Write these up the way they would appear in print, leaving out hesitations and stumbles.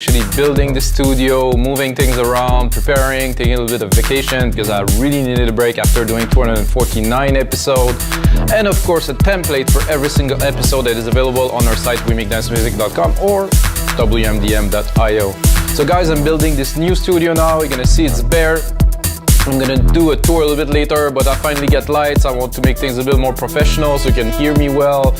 Actually building the studio, moving things around, preparing, taking a little bit of vacation because I really needed a break after doing 249 episodes. And of course a template for every single episode that is available on our site wemacdancemusic.com or wmdm.io. So guys, I'm building this new studio now. You're gonna see it's bare. I'm gonna do a tour a little bit later, but I finally get lights. I want to make things a bit more professional so you can hear me well.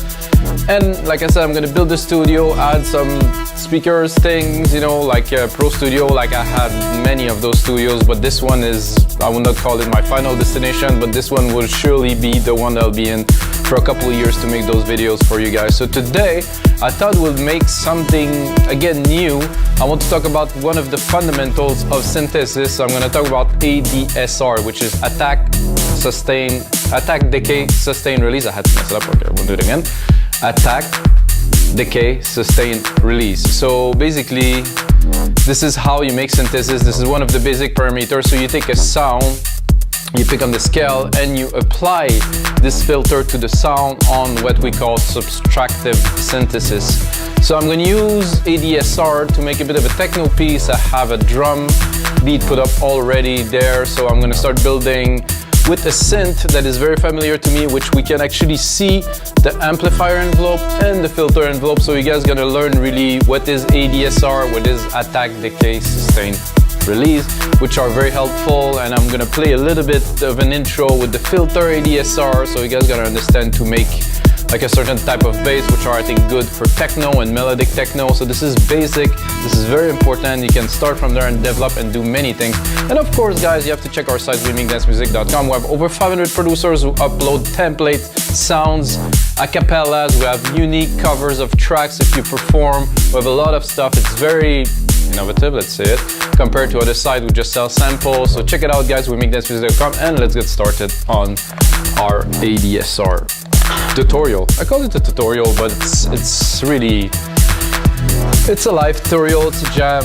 And like I said, I'm gonna build the studio, add some speakers, things, you know, like Pro Studio, like I had many of those studios, but this one is, I will not call it my final destination, but this one will surely be the one that I'll be in for a couple of years to make those videos for you guys. So today, I thought we'll make something, again, new. I want to talk about one of the fundamentals of synthesis. I'm gonna talk about ADSR, which is attack, decay, sustain, release. I had to mess it up, okay, we'll do it again. Attack, decay, sustain, release. So basically, this is how you make synthesis. This is one of the basic parameters. So you take a sound, you pick on the scale, and you apply this filter to the sound on what we call subtractive synthesis. So I'm going to use ADSR to make a bit of a techno piece. I have a drum beat put up already there. So I'm going to start building with a synth that is very familiar to me, which we can actually see the amplifier envelope and the filter envelope. So you guys are gonna learn really what is ADSR, what is attack, decay, sustain, release, which are very helpful. And I'm gonna play a little bit of an intro with the filter ADSR, so you guys gotta understand to make like a certain type of bass, which are I think good for techno and melodic techno. So this is basic, this is very important. You can start from there and develop and do many things. And of course guys, you have to check our site wemacdancemusic.com. We have over 500 producers who upload templates, sounds, acapellas. We have unique covers of tracks if you perform. We have a lot of stuff. It's very innovative, let's say it, compared to other sites who just sell samples. So check it out guys, wemacdancemusic.com, and let's get started on our ADSR tutorial. I call it a tutorial, but it's really, it's a live tutorial, it's a jam.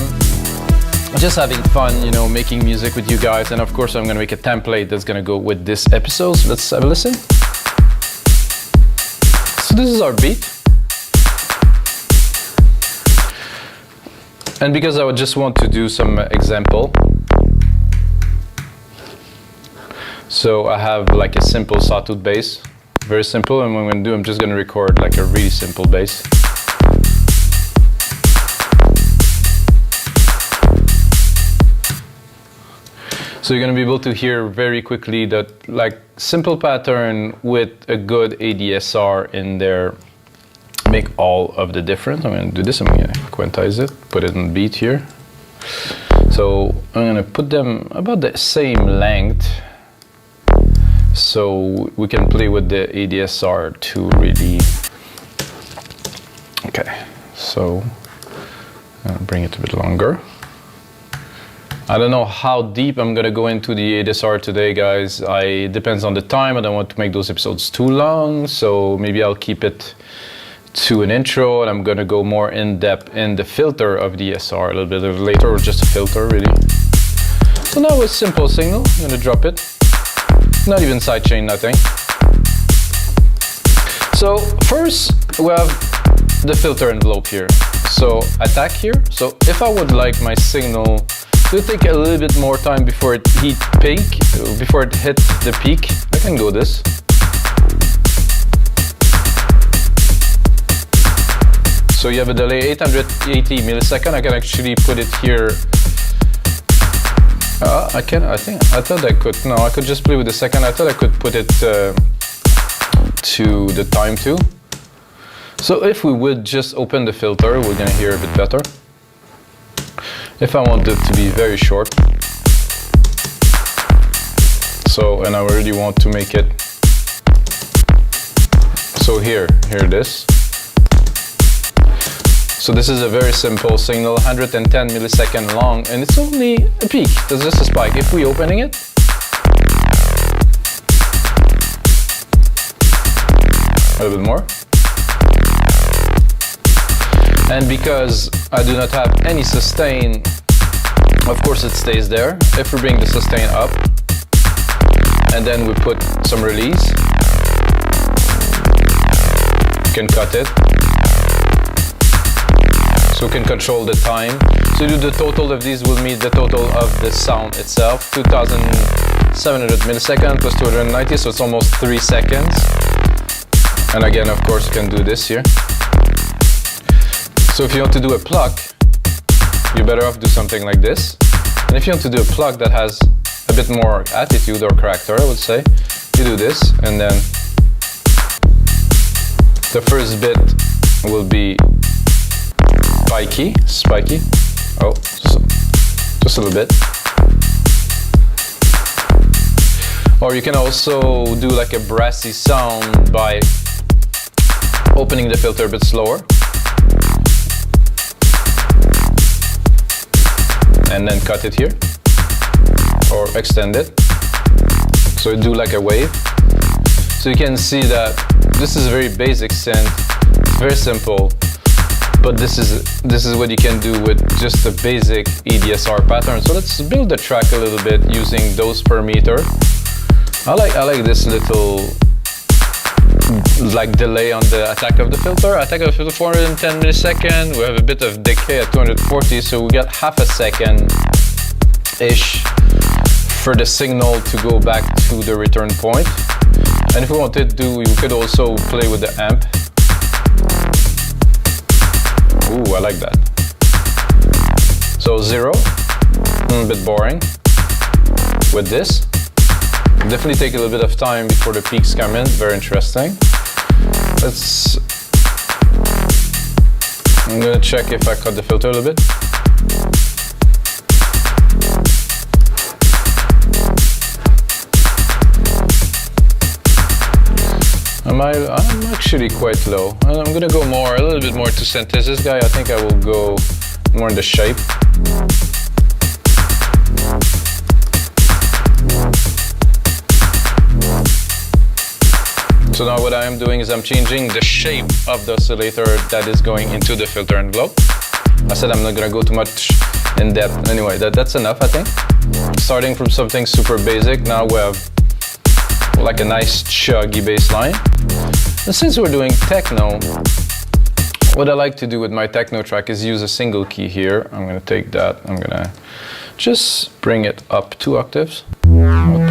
Just having fun, you know, making music with you guys. And of course, I'm gonna make a template that's gonna go with this episode. So let's have a listen. So this is our beat. And because I would just want to do some example. So I have like a simple sawtooth bass. Very simple, and what I'm going to do, I'm just going to record like a really simple bass. So you're going to be able to hear very quickly that like simple pattern with a good ADSR in there make all of the difference. I'm going to do this, I'm going to quantize it, put it in beat here. So I'm going to put them about the same length, so we can play with the ADSR to really, okay, so I'll bring it a bit longer. I don't know how deep I'm gonna go into the ADSR today, guys. It depends on the time. I don't want to make those episodes too long, so maybe I'll keep it to an intro, and I'm gonna go more in depth in the filter of the ADSR a little bit later, or just a filter really. So now with simple signal, I'm gonna drop it. Not even sidechain, nothing. So first we have the filter envelope here. So attack here. So if I would like my signal to take a little bit more time before it hit the peak, I can go this. So you have a delay 880 milliseconds. I can actually put it here. I thought I could, no, I could just play with the second. I thought I could put it to the time too. So if we would just open the filter, we're gonna hear a bit better. If I want it to be very short. So, and I really want to make it, so here it is. So this is a very simple signal, 110 milliseconds long, and it's only a peak. There's just a spike. If we opening it, a little bit more. And because I do not have any sustain, of course it stays there. If we bring the sustain up, and then we put some release, you can cut it. So we can control the time. So you do the total of these will meet the total of the sound itself, 2700 milliseconds plus 290, so it's almost 3 seconds. And again, of course, you can do this here. So if you want to do a pluck, you're better off do something like this. And if you want to do a pluck that has a bit more attitude or character, I would say, you do this, and then the first bit will be spiky. Oh, just a little bit. Or you can also do like a brassy sound by opening the filter a bit slower. And then cut it here. Or extend it. So you do like a wave. So you can see that this is a very basic synth. It's very simple. But this is what you can do with just a basic ADSR pattern. So let's build the track a little bit using dose per meter. I like this little like delay on the attack of the filter. Attack of the filter 410 milliseconds. We have a bit of decay at 240, so we got half a second ish for the signal to go back to the return point. And if we wanted to, we could also play with the amp. Ooh, I like that. So 0, a bit boring. With this, definitely take a little bit of time before the peaks come in. Very interesting. I'm gonna check if I cut the filter a little bit. I'm actually quite low. I'm gonna go a little bit more to synthesis guy. I think I will go more in the shape. So now what I am doing is I'm changing the shape of the oscillator that is going into the filter envelope. I said I'm not gonna go too much in depth. Anyway, that's enough, I think. Starting from something super basic, now we have like a nice chuggy bass line. And since we're doing techno, what I like to do with my techno track is use a single key here. I'm gonna take that, I'm gonna just bring it up 2 octaves. Up.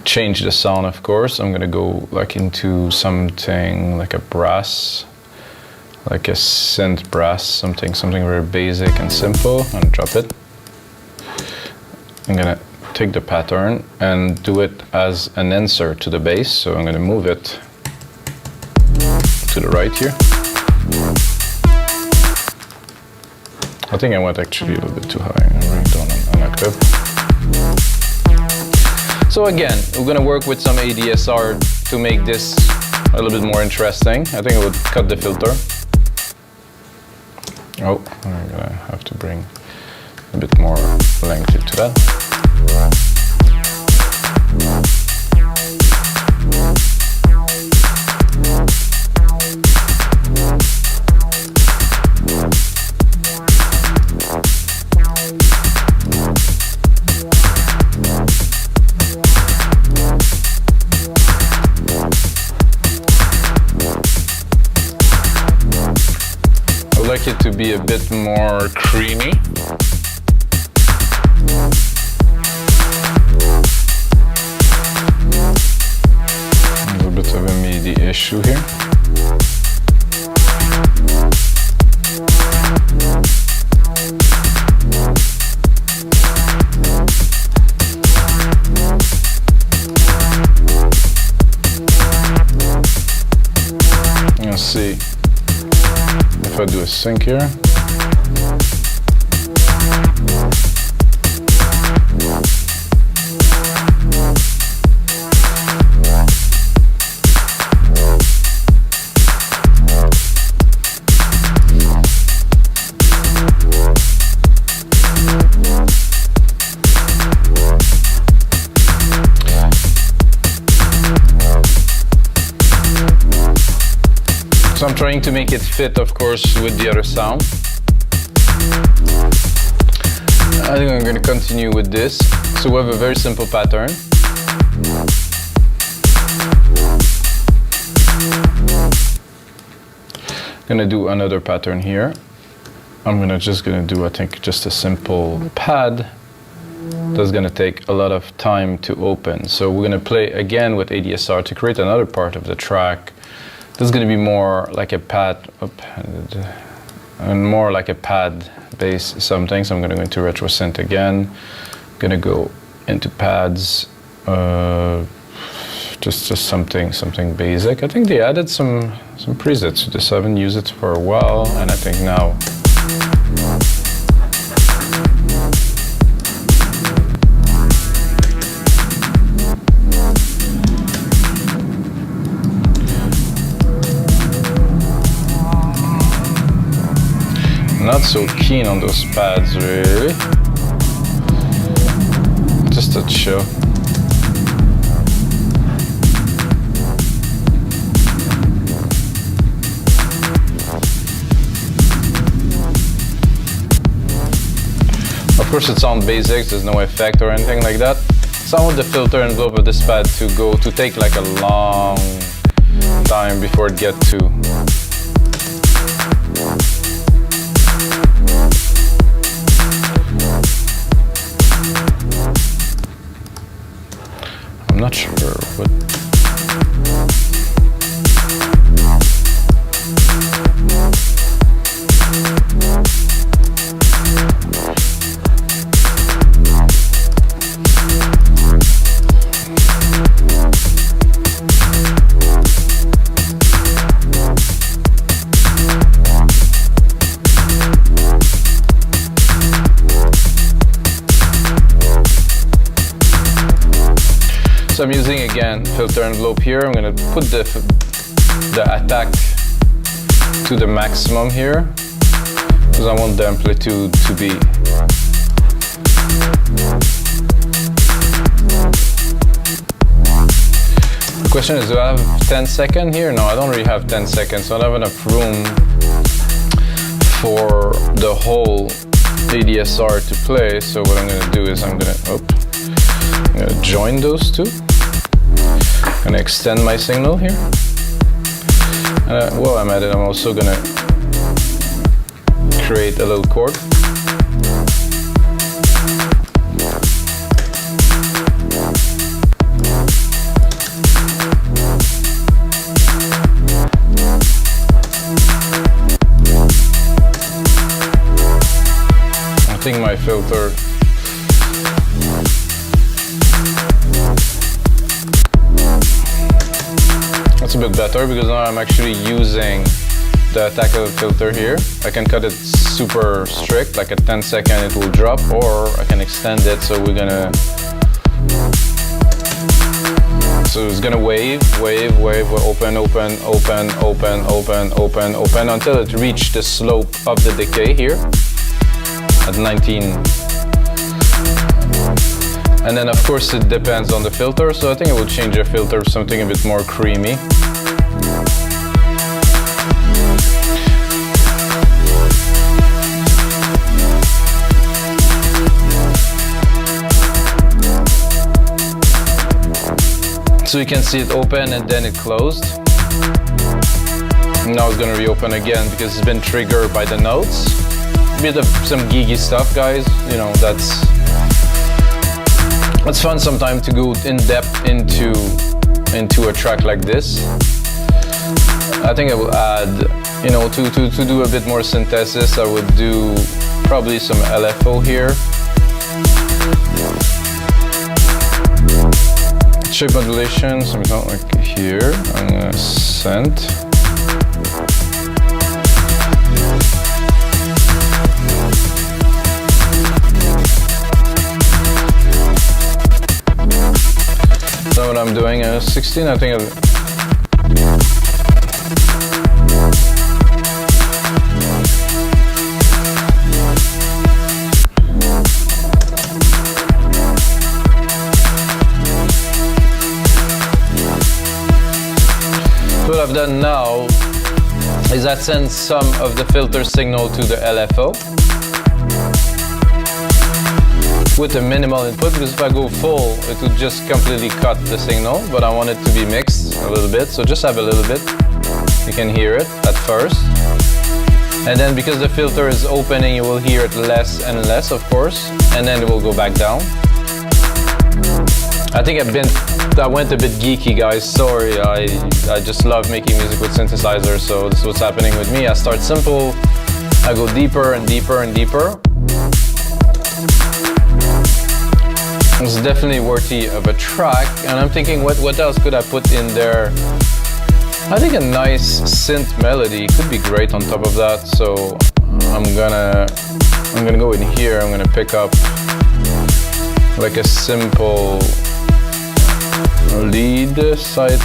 Change the sound, of course. I'm gonna go like into something like a brass, like a synth brass, something very basic and simple, and drop it. I'm gonna take the pattern and do it as an insert to the bass. So I'm gonna move it to the right here. I think I went actually a little bit too high. I'm going down an octave. So again, we're gonna work with some ADSR to make this a little bit more interesting. I think I would cut the filter. Oh, I'm gonna have to bring a bit more length to that. I would like it to be a bit more creamy. There's a bit of a MIDI issue here. Let's see. If I do a sync here. So I'm trying to make it fit, of course, with the other sound. I think I'm going to continue with this. So we have a very simple pattern. I'm going to do another pattern here. I'm just gonna do, I think, just a simple pad. That's gonna take a lot of time to open. So we're gonna play again with ADSR to create another part of the track. This is gonna be more like a pad, and more like a pad bass something. So I'm gonna go into retro synth again. Gonna go into pads, just something basic. I think they added some presets to this. I haven't used it for a while, and I think now. Not so keen on those pads, really. Just to chill. Of course, it's on basics, there's no effect or anything like that. So I want the filter envelope of this pad to take like a long time before it gets to. I'm not sure what. So I'm using again filter envelope here. I'm gonna put the attack to the maximum here because I want the amplitude to be. The question is, do I have 10 seconds here? No, I don't really have 10 seconds. So I don't have enough room for the whole ADSR to play. So what I'm gonna do is I'm gonna join those two. I'm gonna extend my signal here. And while I'm at it, I'm also gonna create a little chord. I think my filter that's a bit better because now I'm actually using the attack of the filter here. I can cut it super strict, like at 10 seconds it will drop, or I can extend it. So we're gonna, so it's gonna wave, open until it reaches the slope of the decay here at 19. And then of course it depends on the filter, so I think I will change the filter to something a bit more creamy. So you can see it open and then it closed. Now it's gonna reopen again because it's been triggered by the notes. A bit of some geeky stuff, guys, you know, that's fun sometimes to go in depth into a track like this. I think I will add, you know, to do a bit more synthesis, I would do probably some LFO here. Shape modulation, something like here, and synth. So what I'm doing is 16, I think what I've done now is I send some of the filter signal to the LFO with a minimal input, because if I go full, it would just completely cut the signal, but I want it to be mixed a little bit, so just have a little bit. You can hear it at first. And then because the filter is opening, you will hear it less and less, of course, and then it will go back down. I think I went a bit geeky, guys, sorry. I just love making music with synthesizers, so this is what's happening with me. I start simple, I go deeper and deeper and deeper. It's definitely worthy of a track, and I'm thinking what else could I put in there? I think a nice synth melody could be great on top of that, so I'm gonna go in here. I'm gonna pick up like a simple lead side.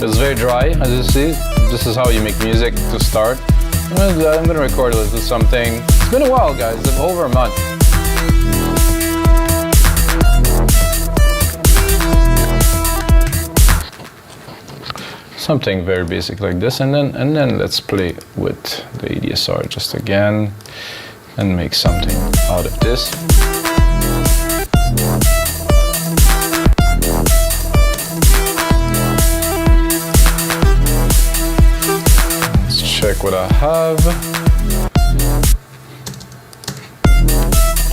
It's very dry, as you see. This is how you make music to start. I'm gonna record a little something. It's been a while, guys, over a month. Something very basic like this, and then let's play with the ADSR just again and make something out of this. Check what I have.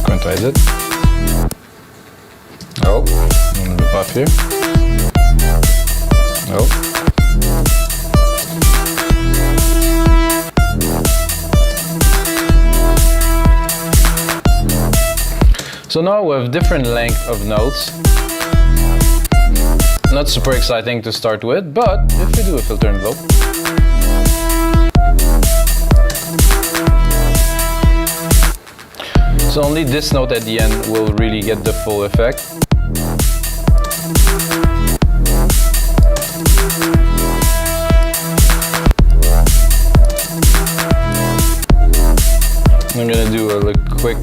Quantize it. Oh, a little bit off here. Oh. So now we have different length of notes. Not super exciting to start with, but if we do a filter envelope, so only this note at the end will really get the full effect. I'm gonna do a quick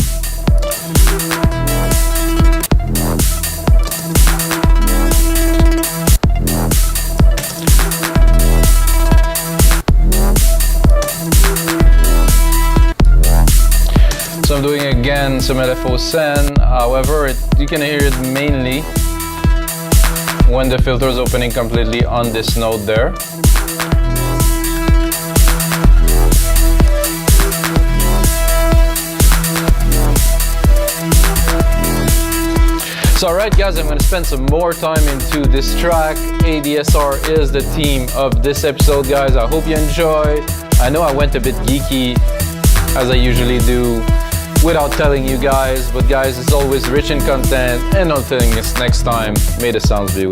So I'm doing again some LFO sen, however you can hear it mainly when the filter is opening completely on this note there. So alright guys, I'm going to spend some more time into this track. ADSR is the theme of this episode, guys. I hope you enjoy. I know I went a bit geeky, as I usually do, without telling you guys, but guys, it's always rich in content, and until next time, may the sounds be with you.